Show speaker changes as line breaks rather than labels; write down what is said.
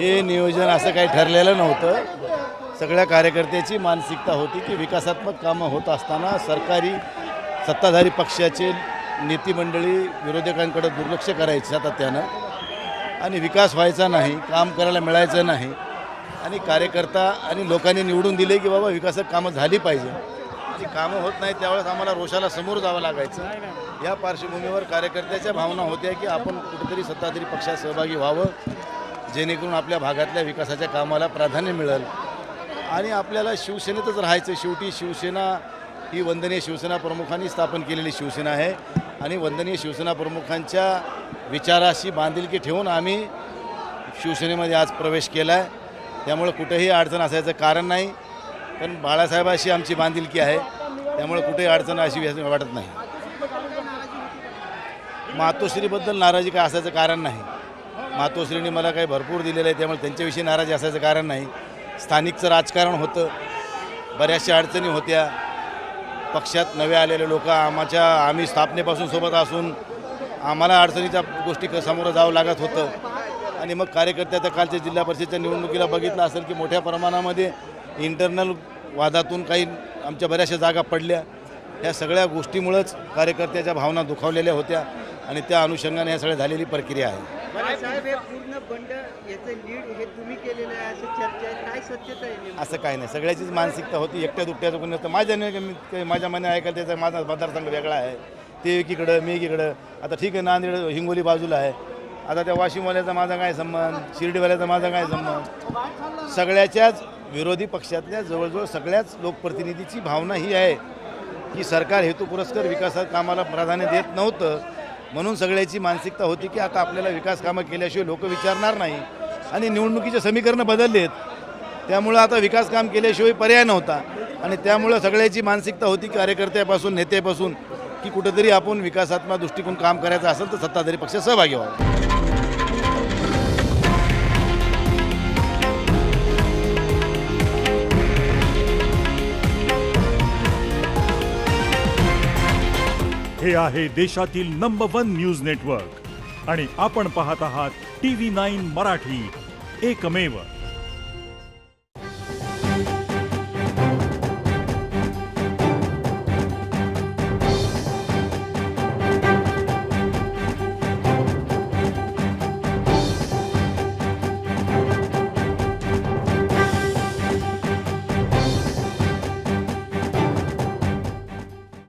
हे नियोजन असं काही ठरलेलं नव्हतं। सगळ्या कार्यकर्त्याची मानसिकता होती की विकासात्मक कामं होत असताना सरकारी सत्ताधारी पक्षाचे नेते मंडळी विरोधकांकडे दुर्लक्ष करायचे सातत्यानं आणि विकास व्हायचा नाही, काम करायला मिळायचं नाही आणि कार्यकर्ता आणि लोकांनी निवडून दिले की बाबा विकासक कामं झाली पाहिजे आणि कामं होत नाही त्यावेळेस आम्हाला रोषाला समोर जावं लागायचं। या पार्श्वभूमीवर कार्यकर्त्याच्या भावना होत्या की आपण कुठेतरी सत्ताधारी पक्षात सहभागी व्हावं जेणेकरून आपल्या भागातल्या विकासाच्या कामाला प्राधान्य मिळेल आणि आपल्याला शिवसेनेतच राहायचं। शेवटी शिवसेना ही वंदनीय शिवसेना प्रमुखांनी स्थापन केलेली शिवसेना आहे आणि वंदनीय शिवसेना प्रमुखांच्या विचाराशी बांधिलकी ठेवून आम्ही शिवसेनेमध्ये आज प्रवेश केला आहे। त्यामुळे कुठेही अडचण असायचं कारण नाही, पण बाळासाहेबाशी आमची बांधिलकी आहे त्यामुळे कुठेही अडचण अशी वाटत नाही। मातोश्रीबद्दल नाराजी काय असायचं कारण नाही। मातोश्रीने मला काही भरपूर दिलेलं आहे त्यामुळे त्यांच्याविषयी नाराजी असायचं कारण नाही। स्थानिकचं राजकारण होतं, बऱ्याचशा अडचणी होत्या, पक्षात नवे आलेले लोक आम्ही स्थापनेपासून सोबत असून आम्हाला अडचणीच्या गोष्टी समोर जावं लागत होतं आणि मग कार्यकर्त्याचा कालच्या जिल्हा परिषदेच्या निवडणुकीला बघितलं असेल की मोठ्या प्रमाणामध्ये इंटरनल वादातून काही आमच्या बऱ्याचशा जागा पडल्या। ह्या सगळ्या गोष्टीमुळंच कार्यकर्त्याच्या भावना दुखावलेल्या होत्या आणि त्या अनुषंगाने ह्या सगळ्या झालेली प्रक्रिया आहे।
साहेब हे पूर्ण बंड याचं लीड हे तुम्ही केलेलं आहे असं चर्चा आहे, काय सत्यता आहे?
असं काय नाही, सगळ्याचीच मानसिकता होती, एकट्या दुकट्याचं कोणी नसतं। माझ्या मने ऐकायला त्याचा माझा मतदारसंघ वेगळा आहे, ते एकीकडं मी एकीकडं। आता ठीक आहे, नांदेड हिंगोली बाजूला आहे, आता त्या वाशिमवाल्याचा माझा काय संबंध, शिर्डीवाल्याचा माझा काय संबंध। सगळ्याच्याच विरोधी पक्षातल्या जवळजवळ सगळ्याच लोकप्रतिनिधीची भावना ही आहे की सरकार हेतुपुरस्कर विकासात कामाला प्राधान्य देत नव्हतं, म्हणून सगळ्याची मानसिकता होती की आता आपल्याला विकास कामं केल्याशिवाय लोक विचारणार नाही आणि निवडणुकीचे समीकरणं बदललेत त्यामुळं आता विकास काम केल्याशिवाय पर्याय नव्हता आणि त्यामुळं सगळ्याची मानसिकता होती कार्यकर्त्यापासून नेत्यापासून की कुठेतरी आपण विकासात्मक दृष्टिकोन काम करायचं असेल तर सत्ताधारी पक्षात सहभागी व्हावं।
हे आहे देशातील नंबर 1 न्यूज नेटवर्क आणि आपण पाहत आहात TV9 मराठी, एकमेव।